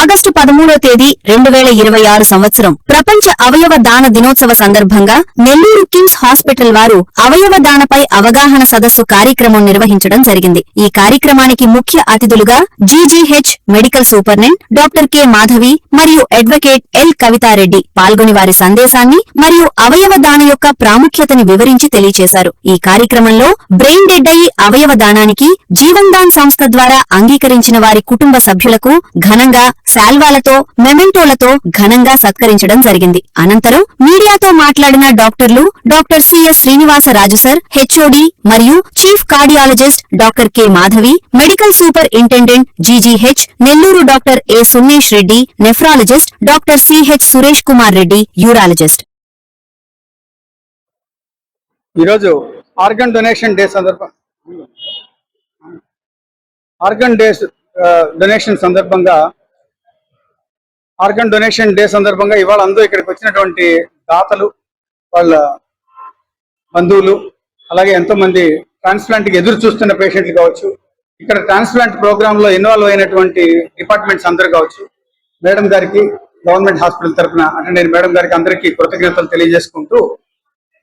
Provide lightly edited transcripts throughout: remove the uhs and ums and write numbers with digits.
August 13వ తేదీ 2026 సంవత్సరం ప్రపంచ అవయవ దాన దినోత్సవ సందర్భంగా నెల్లూరు కిమ్స్ హాస్పిటల్ వారు అవయవ దానపై అవగాహన సదస్సు కార్యక్రమం నిర్వహించడం జరిగింది. ఈ కార్యక్రమానికి ముఖ్య అతిథులుగా GGH medical superintendent doctor K Madhavi మరియు అడ్వకేట్ ఎల్ కవితారెడ్డి పాల్గొని వారి సందేశాన్ని మరియు అవయవ దాన యొక్క ప్రాముఖ్యతని వివరించి తెలియజేశారు. ఈ కార్యక్రమంలో బ్రెయిన్ డెడ్ అయి అవయవ దానానికి జీవన్ దాన్ సంస్థ ద్వారా అంగీకరించిన వారి కుటుంబ సభ్యులకు ఘనంగా శాల్వాలతో మెమెంటోలతో ఘనంగా సత్కరించడం జరిగింది. అనంతరం మీడియాతో మాట్లాడిన డాక్టర్లు doctor C S Srinivasaraju sir, HOD మరియు chief cardiologist doctor K Madhavi, medical superintendent GGH Nellore doctor A Sunnesh Reddy, nephrologist doctor C H Suresh Kumar Reddy, urologist. ఈరోజు ఆర్గన్ డొనేషన్ డే సందర్భంగా ఆర్గన్ డొనేషన్ డే సందర్భంగా ఇవాళ అందరూ ఇక్కడికి వచ్చినటువంటి దాతలు, వాళ్ళ బంధువులు, అలాగే ఎంతో మంది ట్రాన్స్ప్లాంట్ కి ఎదురు చూస్తున్న పేషెంట్లు కావచ్చు, ఇక్కడ ట్రాన్స్ప్లాంట్ ప్రోగ్రామ్ లో ఇన్వాల్వ్ అయినటువంటి డిపార్ట్మెంట్స్ అందరూ కావచ్చు, మేడం గారికి గవర్నమెంట్ హాస్పిటల్ తరఫున అటెండ్ అయిన మేడం గారికి అందరికీ కృతజ్ఞతలు తెలియజేసుకుంటూ,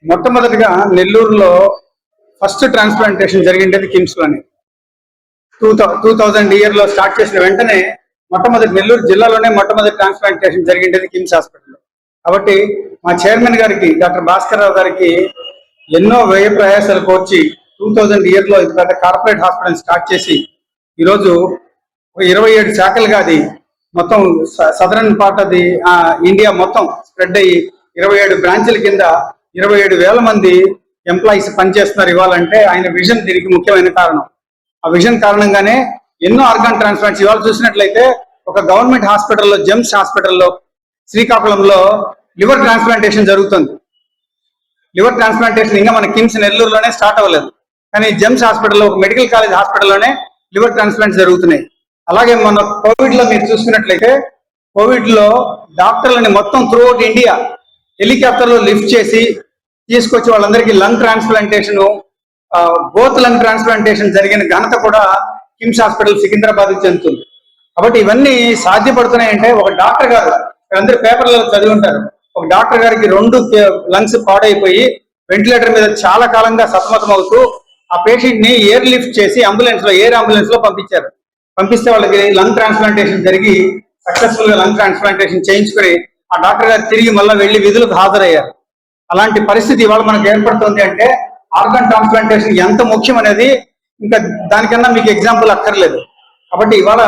మొట్టమొదటిగా నెల్లూరులో ఫస్ట్ ట్రాన్స్ప్లాంటేషన్ జరిగిండేది కిమ్స్ లోనే. 2000 ఇయర్ లో స్టార్ట్ చేసిన వెంటనే మొట్టమొదటి నెల్లూరు జిల్లాలోనే మొట్టమొదటి ట్రాన్స్ప్లాంటేషన్ జరిగిండేది కిమ్స్ హాస్పిటల్లో. కాబట్టి మా చైర్మన్ గారికి డాక్టర్ భాస్కర్ రావు గారికి ఎన్నో వ్యయ ప్రయాసాలు కోర్చి 2000 ఇయర్ లో ఇంత పెద్ద కార్పొరేట్ హాస్పిటల్ స్టార్ట్ చేసి ఈరోజు 27 శాఖలుగా అది మొత్తం సదరన్ పార్ట్ అది ఇండియా మొత్తం స్ప్రెడ్ అయ్యి 27 బ్రాంచ్ల కింద 27,000 మంది ఎంప్లాయీస్ పనిచేస్తున్నారు. ఇవ్వాలంటే ఆయన విజన్ దీనికి ముఖ్యమైన కారణం. ఆ విజన్ కారణంగానే ఎన్నో ఆర్గాన్ ట్రాన్స్ప్లాంట్స్ ఇవాళ చూసినట్లయితే ఒక గవర్నమెంట్ హాస్పిటల్లో, జెమ్స్ హాస్పిటల్లో శ్రీకాకుళంలో లివర్ ట్రాన్స్ప్లాంటేషన్ జరుగుతుంది. లివర్ ట్రాన్స్ప్లాంటేషన్ ఇంకా మన కిమ్స్ నెల్లూరులోనే స్టార్ట్ అవ్వలేదు, కానీ జెమ్స్ హాస్పిటల్లో, ఒక మెడికల్ కాలేజ్ హాస్పిటల్లోనే లివర్ ట్రాన్స్ప్లాంట్స్ జరుగుతున్నాయి. అలాగే మన కోవిడ్ లో మీరు చూసుకున్నట్లయితే కోవిడ్ లో డాక్టర్లని మొత్తం త్రూఅవుట్ ఇండియా హెలికాప్టర్ లో లిఫ్ట్ చేసి తీసుకొచ్చి వాళ్ళందరికీ lung transplantation, both lung transplantation జరిగిన ఘనత కూడా కిమ్స్ హాస్పిటల్ సికింద్రాబాద్ చెందుతుంది. కాబట్టి ఇవన్నీ సాధ్యపడుతున్నాయంటే ఒక డాక్టర్ గారు, అందరూ పేపర్లలో చదివి ఉంటారు, ఒక డాక్టర్ గారికి 2 లంగ్స్ పాడైపోయి వెంటిలేటర్ మీద చాలా కాలంగా సతమతం అవుతూ ఆ పేషెంట్ ని ఎయిర్ లిఫ్ట్ చేసి ఎయిర్ అంబులెన్స్ లో పంపించారు. పంపిస్తే వాళ్ళకి లంగ్ ట్రాన్స్ప్లాంటేషన్ జరిగి సక్సెస్ఫుల్ గా లంగ్ ట్రాన్స్ప్లాంటేషన్ చేయించుకుని ఆ డాక్టర్ గారు తిరిగి మళ్ళీ వెళ్లి విధులకు హాజరయ్యారు. అలాంటి పరిస్థితి ఇవాళ మనకు ఏర్పడుతుంది అంటే ఆర్గన్ ట్రాన్స్ప్లాంటేషన్ ఎంత ముఖ్యం అనేది ఇంకా దానికన్నా మీకు ఎగ్జాంపుల్ అక్కర్లేదు. కాబట్టి ఇవాళ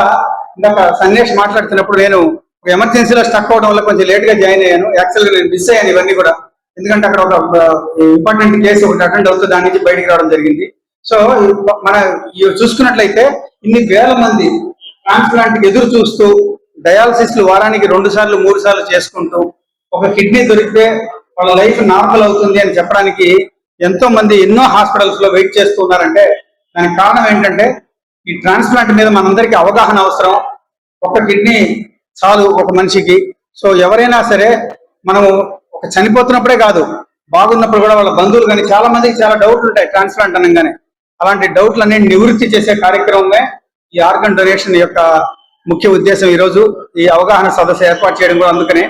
ఇందాక సన్నేష్ మాట్లాడుతున్నప్పుడు నేను ఒక ఎమర్జెన్సీలో స్టక్ అవడం వల్ల కొంచెం లేట్ గా జాయిన్ అయ్యాను. యాక్చువల్గా నేను మిస్ అయ్యాను ఇవన్నీ కూడా, ఎందుకంటే అక్కడ ఒక ఇంపార్టెంట్ కేసు ఒకటి అటెండ్ అవుతూ దాని నుంచి బయటికి రావడం జరిగింది. సో మన చూసుకున్నట్లయితే ఇన్ని వేల మంది ట్రాన్స్ప్లాంట్ కి ఎదురు చూస్తూ డయాలసిస్లు వారానికి 2 సార్లు 3 సార్లు చేసుకుంటూ ఒక కిడ్నీ దొరికితే వాళ్ళ లైఫ్ నార్మల్ అవుతుంది అని చెప్పడానికి ఎంతో మంది ఎన్నో హాస్పిటల్స్ లో వెయిట్ చేస్తూ ఉన్నారంటే దానికి కారణం ఏంటంటే ఈ ట్రాన్స్ప్లాంట్ మీద మనందరికీ అవగాహన అవసరం. ఒక కిడ్నీ చాలు ఒక మనిషికి. సో ఎవరైనా సరే మనము ఒక చనిపోతున్నప్పుడే కాదు, బాగున్నప్పుడు కూడా వాళ్ళ బంధువులు కానీ చాలా మందికి చాలా డౌట్లు ఉంటాయి ట్రాన్స్ప్లాంట్ అనగానే. అలాంటి డౌట్లన్నీ నివృత్తి చేసే కార్యక్రమమే ఈ ఆర్గన్ డొనేషన్ యొక్క ముఖ్య ఉద్దేశం. ఈరోజు ఈ అవగాహన సదస్సు ఏర్పాటు చేయడం కూడా అందుకనే.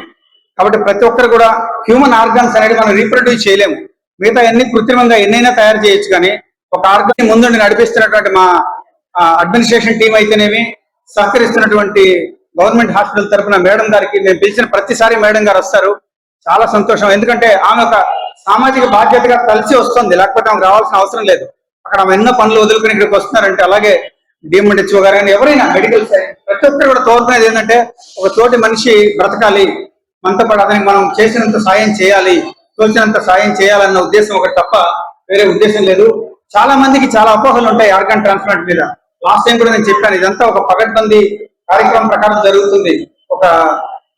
కాబట్టి ప్రతి ఒక్కరు కూడా హ్యూమన్ ఆర్గాన్స్ అనేది మనం రీప్రొడ్యూస్ చేయలేము, మిగతా అన్ని కృత్రిమంగా ఎన్నైనా తయారు చేయొచ్చు, కానీ ఒక ఆర్గాన్ ముందుండి నడిపిస్తున్నటువంటి మా అడ్మినిస్ట్రేషన్ టీం అయితేనేమి, సహకరిస్తున్నటువంటి గవర్నమెంట్ హాస్పిటల్ తరఫున మేడం గారికి నేను పిలిచిన ప్రతిసారి మేడం గారు వస్తారు. చాలా సంతోషం, ఎందుకంటే ఆమె ఒక సామాజిక బాధ్యతగా కలిసి వస్తుంది, లేకపోతే ఆమెకు రావాల్సిన అవసరం లేదు. అక్కడ ఆమె ఎన్నో పనులు వదులుకుని ఇక్కడికి వస్తున్నారంటే, అలాగే డిఎంహెచ్ఓ గారు కానీ ఎవరైనా మెడికల్ సైడ్ ప్రతి ఒక్కరు కూడా తోడుకునేది ఏంటంటే ఒక తోటి మనిషి బ్రతకాలి, మనతో పాటు అతనికి మనం చేసినంత సాయం చేయాలి, తోచినంత సాయం చేయాలన్న ఉద్దేశం ఒకటి తప్ప వేరే ఉద్దేశం లేదు. చాలా మందికి చాలా అపోహలు ఉంటాయి ఆర్గాన్ ట్రాన్స్ప్లాంట్ మీద. లాస్ట్ టైం కూడా నేను చెప్పాను, ఇదంతా ఒక పగడ్బందీ కార్యక్రమం ప్రకారం జరుగుతుంది. ఒక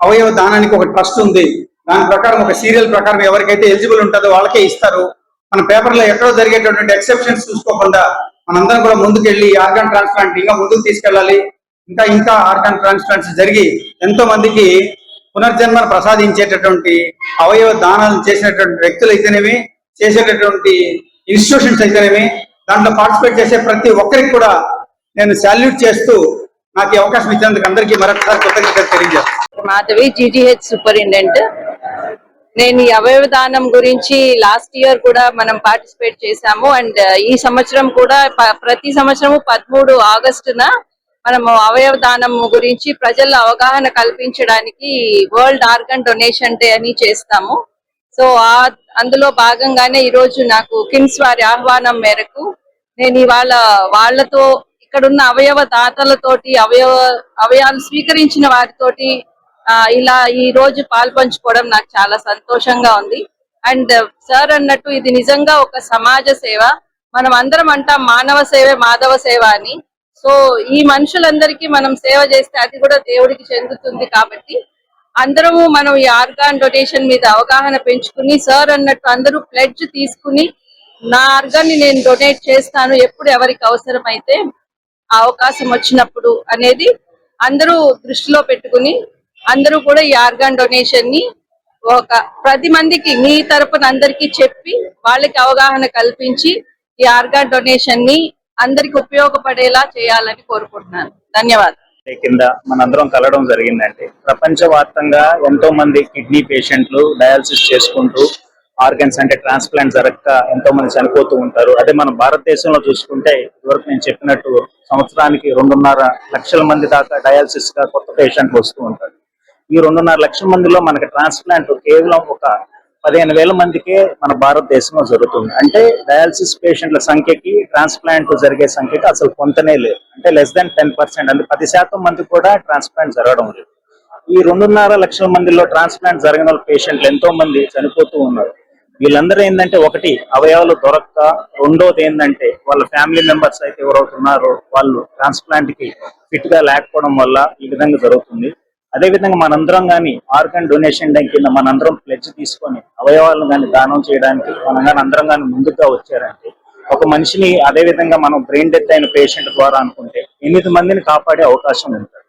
అవయవ దానానికి ఒక ట్రస్ట్ ఉంది, దాని ప్రకారం ఒక సీరియల్ ప్రకారం ఎవరికైతే ఎలిజిబుల్ ఉంటుందో వాళ్ళకే ఇస్తారు. మన పేపర్లో ఎక్కడో జరిగేటటువంటి ఎక్సెప్షన్స్ చూసుకోకుండా మనందరం కూడా ముందుకెళ్ళి ఆర్గాన్ ట్రాన్స్ప్లాంట్ ఇంకా ముందుకు తీసుకెళ్ళాలి. ఇంకా ఆర్గాన్ ట్రాన్స్ప్లాంట్స్ జరిగి ఎంతో మందికి పునర్జన్మను ప్రసాదించేటటువంటి అవయవ దానాలు చేసినటువంటి వ్యక్తులు అయితేనేమి, చేసేటటువంటి ఇన్స్టిట్యూషన్స్ అయితేనేమి, దాంట్లో పార్టిసిపేట్ చేసే ప్రతి ఒక్కరికి కూడా నేను సాల్యూట్ చేస్తూ నాకు ఈ అవకాశం ఇచ్చినందుకు అందరికీ మరొకసారి కృతజ్ఞతలు తెలియజేస్తాను. Madhavi, GGH superintendent. నేను ఈ అవయవ దానం గురించి లాస్ట్ ఇయర్ కూడా మనం పార్టిసిపేట్ చేశాము. అండ్ ఈ సంవత్సరం కూడా ప్రతి సంవత్సరము 13 ఆగస్టున మనము అవయవ దానం గురించి ప్రజల్లో అవగాహన కల్పించడానికి వరల్డ్ ఆర్గన్ డొనేషన్ డే అని చేస్తాము. సో అందులో భాగంగానే ఈ రోజు నాకు కిమ్స్ వారి ఆహ్వానం మేరకు నేను ఇవాళ వాళ్ళతో ఇక్కడున్న అవయవ దాతలతోటి అవయవాలు స్వీకరించిన వారితోటి ఇలా ఈ రోజు పాల్పంచుకోవడం నాకు చాలా సంతోషంగా ఉంది. అండ్ సార్ అన్నట్టు ఇది నిజంగా ఒక సమాజ సేవ. మనం అందరం అంటాం మానవ సేవే మాధవ సేవ అని. సో ఈ మనుషులందరికీ మనం సేవ చేస్తే అది కూడా దేవుడికి చెందుతుంది. కాబట్టి అందరము మనం ఈ ఆర్గాన్ డొనేషన్ మీద అవగాహన పెంచుకుని సార్ అన్నట్టు అందరూ ప్లెడ్జ్ తీసుకుని నా ఆర్గాన్ ని నేను డొనేట్ చేస్తాను ఎప్పుడు ఎవరికి అవసరమైతే అవకాశం వచ్చినప్పుడు అనేది అందరూ దృష్టిలో పెట్టుకుని అందరూ కూడా ఈ ఆర్గాన్ డొనేషన్ ని ఒక 10 మందికి మీ తరపున అందరికీ చెప్పి వాళ్ళకి అవగాహన కల్పించి ఈ ఆర్గాన్ డొనేషన్ ని అందరికి ఉపయోగపడేలా చేయాలని కోరుకుంటున్నాను. ధన్యవాదాలు. కింద మనందరం కలవడం జరిగిందండి. ప్రపంచవ్యాప్తంగా ఎంతో మంది కిడ్నీ పేషెంట్లు డయాలసిస్ చేసుకుంటూ ఆర్గన్స్ అంటే ట్రాన్స్ప్లాంట్ జరగక ఎంతో మంది చనిపోతూ ఉంటారు. అదే మన భారతదేశంలో చూసుకుంటే ఇదివరకు నేను చెప్పినట్టు సంవత్సరానికి 2.5 లక్షల మంది దాకా డయాలసిస్ గా కొత్త పేషెంట్లు వస్తూ ఉంటారు. ఈ 2.5 లక్షల మందిలో మనకి ట్రాన్స్ప్లాంట్ కేవలం ఒక 15,000 మందికే మన భారతదేశంలో జరుగుతుంది. అంటే డయాలసిస్ పేషెంట్ల సంఖ్యకి ట్రాన్స్ప్లాంట్ జరిగే సంఖ్యకి అసలు పొంతనే లేదు. అంటే లెస్ దాన్ 10%, అంటే 10% మంది కూడా ట్రాన్స్ప్లాంట్ జరగడం లేదు. ఈ 2.5 లక్షల మందిలో ట్రాన్స్ప్లాంట్ జరిగిన పేషెంట్లు ఎంతో మంది చనిపోతూ ఉన్నారు. వీళ్ళందరూ ఏంటంటే ఒకటి అవయవాలు దొరక్క, రెండోది ఏంటంటే వాళ్ళ ఫ్యామిలీ మెంబర్స్ అయితే ఎవరవుతున్నారో వాళ్ళు ట్రాన్స్ప్లాంట్ కి ఫిట్ గా లేకపోవడం వల్ల ఈ విధంగా జరుగుతుంది. అదే విధంగా మనందరం కానీ ఆర్గన్ డొనేషన్ డే కింద మనందరం ప్లెడ్జ్ తీసుకొని అవయవాలను కానీ దానం చేయడానికి మనం కానీ అందరం కానీ ముందుగా వచ్చారంటే ఒక మనిషిని అదే విధంగా మనం బ్రెయిన్ డెత్ అయిన పేషెంట్ ద్వారా అనుకుంటే 8 మందిని కాపాడే అవకాశం ఉంటుంది.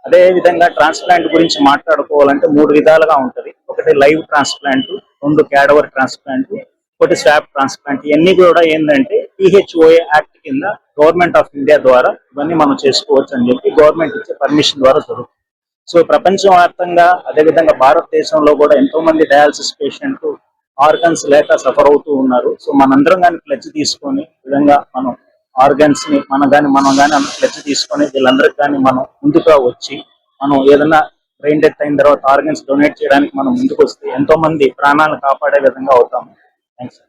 అదే విధంగా ట్రాన్స్ప్లాంట్ గురించి మాట్లాడుకోవాలంటే 3 విధాలుగా ఉంటుంది. ఒకటి live transplant, 2 cadaver transplant, 1 swab transplant. ఇవన్నీ కూడా ఏంటంటే PHOA యాక్ట్ కింద గవర్నమెంట్ ఆఫ్ ఇండియా ద్వారా ఇవన్నీ మనం చేసుకోవచ్చు అని చెప్పి గవర్నమెంట్ ఇచ్చే పర్మిషన్ ద్వారా జరుగుతుంది. సో ప్రపంచవ్యాప్తంగా అదేవిధంగా భారతదేశంలో కూడా ఎంతో మంది డయాలసిస్ పేషెంట్లు ఆర్గన్స్ లేక సఫర్ అవుతూ ఉన్నారు. సో మనందరం కానీ ప్లెడ్జ్ తీసుకొని విధంగా మనం ఆర్గన్స్ ని మనం కానీ ప్లెడ్జ్ తీసుకొని వీళ్ళందరికీ కానీ మనం ముందుగా వచ్చి మనం ఏదైనా బ్రెయిన్ డెత్ అయిన తర్వాత ఆర్గన్స్ డొనేట్ చేయడానికి మనం ముందుకు వస్తే ఎంతో మంది ప్రాణాలను కాపాడే విధంగా అవుతాము. థ్యాంక్స్.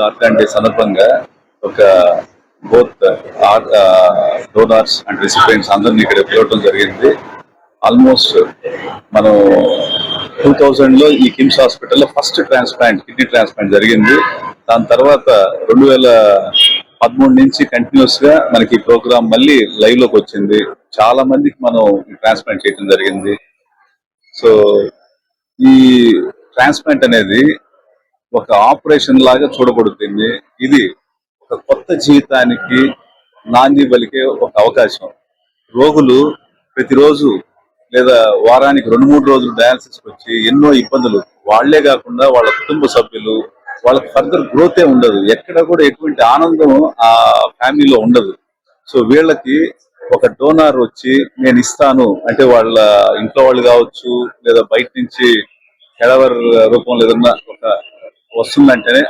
ఆర్గాన్ డే సందర్భంగా ఒక బోత్ డోనార్స్ అండ్ రెసిపియెంట్స్ అందరినీ ఇక్కడ పిలవడం జరిగింది. ఆల్మోస్ట్ మనం 2000లో ఈ కిమ్స్ హాస్పిటల్లో ఫస్ట్ ట్రాన్స్ప్లాంట్, కిడ్నీ ట్రాన్స్ప్లాంట్ జరిగింది. దాని తర్వాత 2013 నుంచి కంటిన్యూస్ గా మనకి ఈ ప్రోగ్రామ్ మళ్ళీ లైవ్ లోకి వచ్చింది. చాలా మందికి మనం ట్రాన్స్ప్లాంట్ చేయడం జరిగింది. సో ఈ ట్రాన్స్ప్లాంట్ అనేది ఒక ఆపరేషన్ లాగా చూడబడుతుంది. ఇది ఒక కొత్త జీవితానికి నాంది పలికే ఒక అవకాశం. రోగులు ప్రతిరోజు లేదా వారానికి 2-3 రోజులు డయాలసిస్ వచ్చి ఎన్నో ఇబ్బందులు, వాళ్లే కాకుండా వాళ్ళ కుటుంబ సభ్యులు, వాళ్ళకి ఫర్దర్ గ్రోతే ఉండదు. ఎక్కడ కూడా ఎటువంటి ఆనందం ఆ ఫ్యామిలీలో ఉండదు. సో వీళ్ళకి ఒక డోనార్ వచ్చి నేను ఇస్తాను అంటే వాళ్ళ ఇంట్లో వాళ్ళు కావచ్చు లేదా బయట నుంచి కెడవర్ రూపంలో ఏదన్నా ఒక వస్తుందంటేనే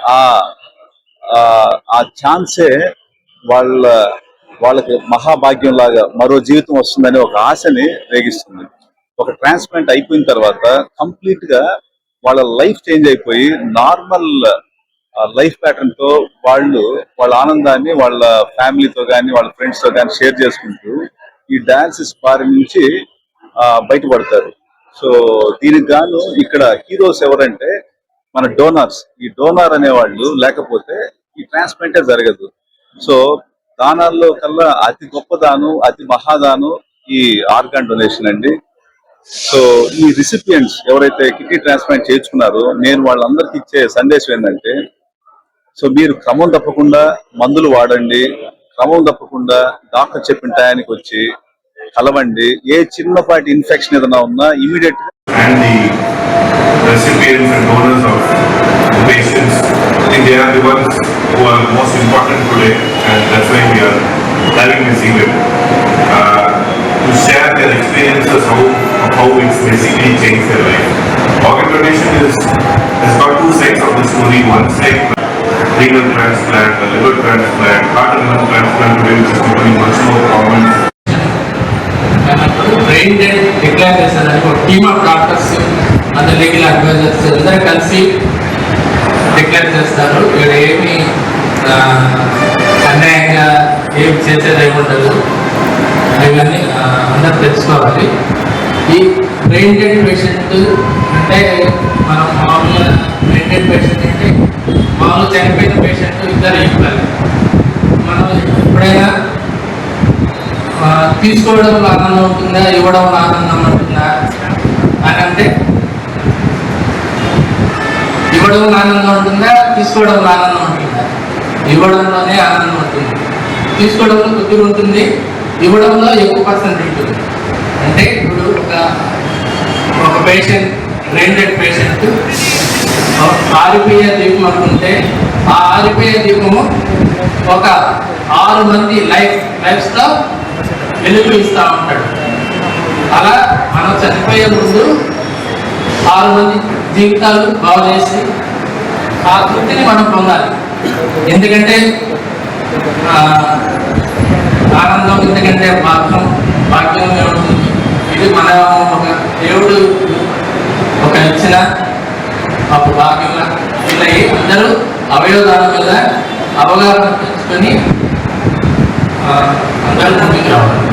ఆ ఛాన్సే వాళ్ళకి మహాభాగ్యం లాగా మరో జీవితం వస్తుందనే ఒక ఆశని రేగిస్తుంది. ఒక ట్రాన్స్ప్లాంట్ అయిపోయిన తర్వాత కంప్లీట్ గా వాళ్ళ లైఫ్ చేంజ్ అయిపోయి నార్మల్ లైఫ్ ప్యాటర్న్ తో వాళ్ళ ఆనందాన్ని వాళ్ళ ఫ్యామిలీతో కానీ వాళ్ళ ఫ్రెండ్స్ తో కానీ షేర్ చేసుకుంటూ ఈ డయాలసిస్ బారి నుంచి బయటపడతారు. సో దీనికి గాను ఇక్కడ హీరోస్ ఎవరంటే మన డోనార్స్. ఈ డోనార్ అనేవాళ్ళు లేకపోతే ఈ ట్రాన్స్ప్లాంటే జరగదు. సో దానాల్లో కల్లా అతి గొప్ప దానం, అతి మహాదానం ఈ ఆర్గాన్ డొనేషన్ అండి. సో ఈ రిసిపియంట్స్ ఎవరైతే కిడ్నీ ట్రాన్స్ప్లాంట్ చేయించుకున్నారో నేను వాళ్ళందరికీ ఇచ్చే సందేశం ఏంటంటే, సో మీరు క్రమం తప్పకుండా మందులు వాడండి, క్రమం తప్పకుండా డాక్టర్ చెప్పిన టయానికి వచ్చి కలవండి. ఏ చిన్నపాటి ఇన్ఫెక్షన్ ఏదైనా ఉన్నా ఇమీడియట్ గా recipients and donors of patients. I think they are the ones who are most important today, and that's why we are having this event. to share their experiences of how it's basically changed their life. Organ donation has got two sides of the story. One side, renal transplant, liver transplant, heart and lung transplant today, which is becoming much more common. Brain dead declare చేశారని ఒక team of doctors అందరు legal advisors అందరూ కలిసి declare చేస్తారు. ఇక్కడ ఏమి అన్యాయంగా ఏం చేసేది ఏమి ఉండదు, ఇవన్నీ అందరూ తెలుసుకోవాలి. ఈ బ్రెయిన్ డెడ్ పేషెంట్ అంటే మనం మామూలుగా బ్రెయిన్ డెడ్ పేషెంట్ అంటే మామూలు చనిపోయిన పేషెంట్ ఇద్దరు ఈక్వల్. మనం ఎప్పుడైనా తీసుకోవడంలో ఆనందం ఉంటుందా, ఇవ్వడంలో ఆనందం ఉంటుందా అని అంటే ఇవ్వడంలో ఆనందం ఉంటుందా, తీసుకోవడంలో ఆనందం ఉంటుందా? ఇవ్వడంలోనే ఆనందం ఉంటుంది. తీసుకోవడంలో కొద్దిగా ఉంటుంది, ఇవ్వడంలో ఎక్కువ పర్సెంట్ ఉంటుంది. అంటే ఇప్పుడు ఒక పేషెంట్ బ్రెయిన్ డెడ్ పేషెంట్ ఆరిపోయే దీపం అనుకుంటే ఆ ఆరిపోయే దీపము ఒక 6 మంది లైఫ్స్తో వెలుగు ఇస్తూ ఉంటాడు. అలా మనం చనిపోయే ముందు 6 మంది జీవితాలు బాగు చేసి ఆ తృప్తిని మనం పొందాలి. ఎందుకంటే ఆనందం ఎందుకంటే భాగ్యం ఉంటుంది. ఇది మన ఒక దేవుడు ఒక ఇచ్చిన ఒక భాగ్యంగా ఫీల్ అయ్యి అందరూ అవయవదానం మీద అవగాహన పెంచుకొని అందరూ ముందుకు రావాలి.